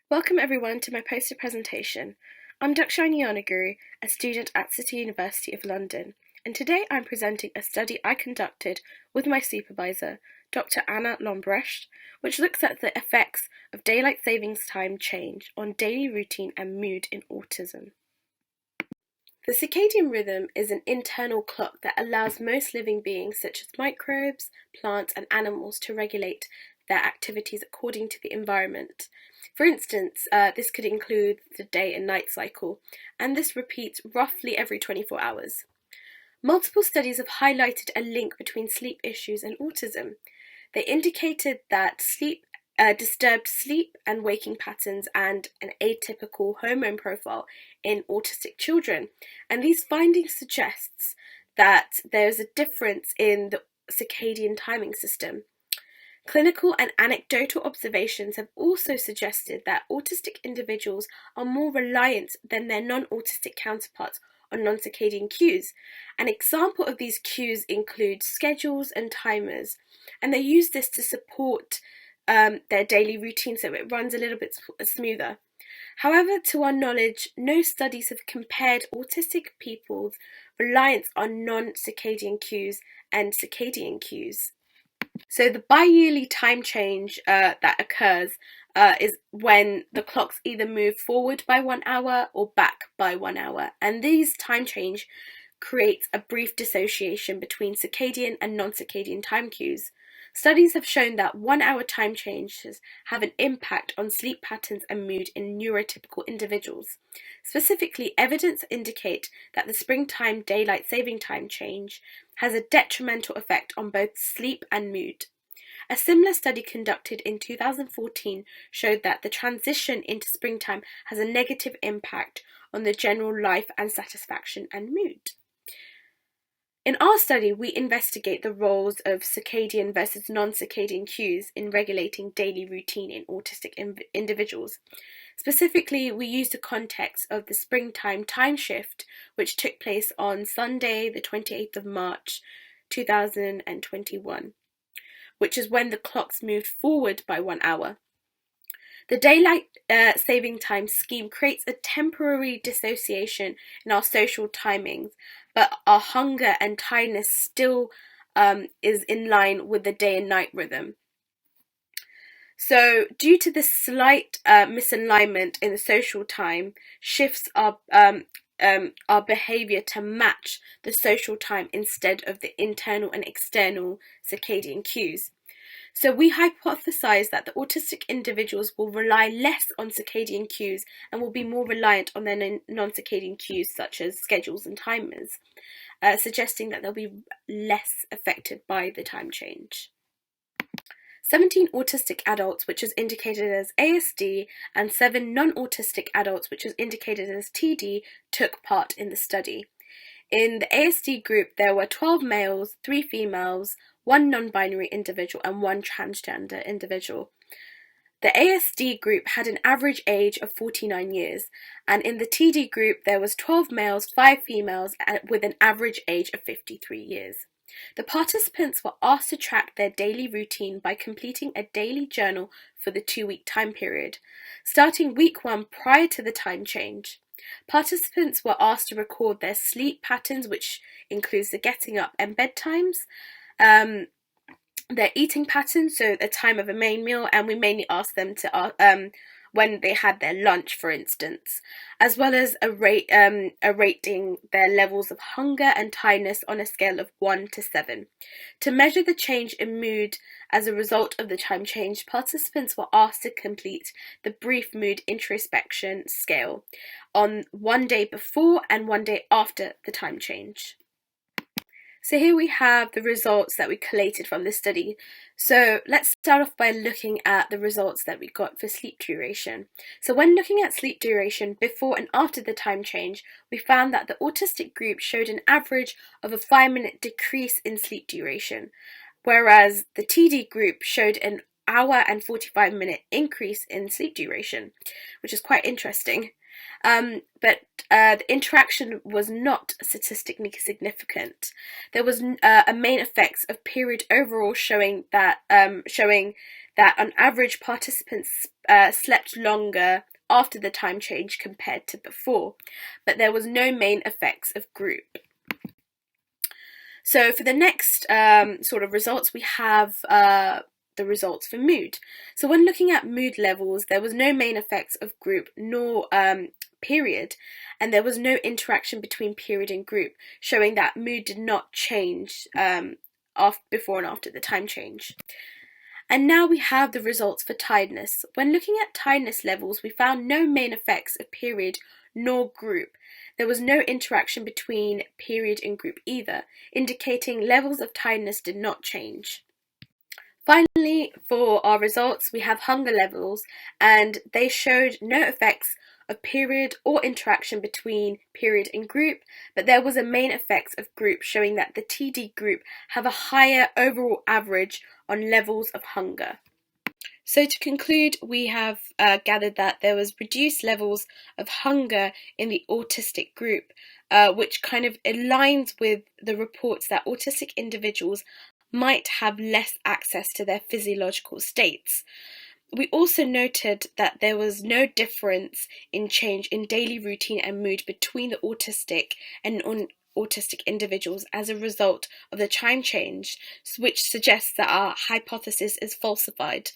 Welcome everyone to my poster presentation. I'm Daakshayani Gnanaguru, a student at City University of London, and today I'm presenting a study I conducted with my supervisor, Dr. Anna Lombrecht, which looks at the effects of daylight savings time change on daily routine and mood in autism. The circadian rhythm is an internal clock that allows most living beings, such as microbes, plants, and animals, to regulate their activities according to the environment. For instance, this could include the day and night cycle, and this repeats roughly every 24 hours. Multiple studies have highlighted a link between sleep issues and autism. They indicated that disturbed sleep and waking patterns and an atypical hormone profile in autistic children. And these findings suggests that there's a difference in the circadian timing system. Clinical and anecdotal observations have also suggested that autistic individuals are more reliant than their non-autistic counterparts on non-circadian cues. An example of these cues include schedules and timers, and they use this to support their daily routine so it runs a little bit smoother. However, to our knowledge, no studies have compared autistic people's reliance on non-circadian cues and circadian cues. So the bi-yearly time change that occurs is when the clocks either move forward by 1 hour or back by 1 hour, and these time change creates a brief dissociation between circadian and non-circadian time cues. Studies have shown that 1 hour time changes have an impact on sleep patterns and mood in neurotypical individuals. Specifically, evidence indicate that the springtime daylight saving time change has a detrimental effect on both sleep and mood. A similar study conducted in 2014 showed that the transition into springtime has a negative impact on the general life and satisfaction and mood. In our study, we investigate the roles of circadian versus non-circadian cues in regulating daily routine in autistic individuals. Specifically, we used the context of the springtime time shift, which took place on Sunday, the 28th of March, 2021, which is when the clocks moved forward by 1 hour. The daylight saving time scheme creates a temporary dissociation in our social timings, but our hunger and tiredness still is in line with the day and night rhythm. So, due to this slight misalignment in the social time, shifts our behaviour to match the social time instead of the internal and external circadian cues. So we hypothesize that the autistic individuals will rely less on circadian cues and will be more reliant on their non-circadian cues such as schedules and timers, suggesting that they'll be less affected by the time change. 17 autistic adults, which is indicated as ASD, and 7 non-autistic adults, which is indicated as TD, took part in the study. In the ASD group, there were 12 males, 3 females, 1 non-binary individual, and 1 transgender individual. The ASD group had an average age of 49 years, and in the TD group, there was 12 males, 5 females, with an average age of 53 years. The participants were asked to track their daily routine by completing a daily journal for the 2-week time period, starting week 1 prior to the time change. Participants were asked to record their sleep patterns, which includes the getting up and bedtimes, their eating patterns, so the time of a main meal, and we mainly asked them to when they had their lunch, for instance, as well as rating their levels of hunger and tiredness on a scale of 1 to 7. To measure the change in mood as a result of the time change, participants were asked to complete the brief mood introspection scale on 1 day before and 1 day after the time change. So here we have the results that we collated from this study. So let's start off by looking at the results that we got for sleep duration. So when looking at sleep duration before and after the time change, we found that the autistic group showed an average of a 5-minute decrease in sleep duration, whereas the TD group showed an hour and 45-minute increase in sleep duration, which is quite interesting. But the interaction was not statistically significant. There was a main effects of period overall showing that that on average participants slept longer after the time change compared to before, but there was no main effects of group. So for the next sort of results, we have the results for mood. So when looking at mood levels, there was no main effects of group nor period, and there was no interaction between period and group, showing that mood did not change before and after the time change. And now we have the results for tiredness. When looking at tiredness levels, we found no main effects of period nor group. There was no interaction between period and group either, indicating levels of tiredness did not change. Finally, for our results, we have hunger levels, and they showed no effects of period or interaction between period and group, but there was a main effects of group, showing that the TD group have a higher overall average on levels of hunger. So to conclude, we have gathered that there was reduced levels of hunger in the autistic group, which kind of aligns with the reports that autistic individuals might have less access to their physiological states. We also noted that there was no difference in change in daily routine and mood between the autistic and non-autistic individuals as a result of the time change, which suggests that our hypothesis is falsified.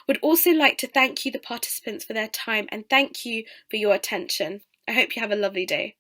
We'd also like to thank you, the participants, for their time, and thank you for your attention. I hope you have a lovely day.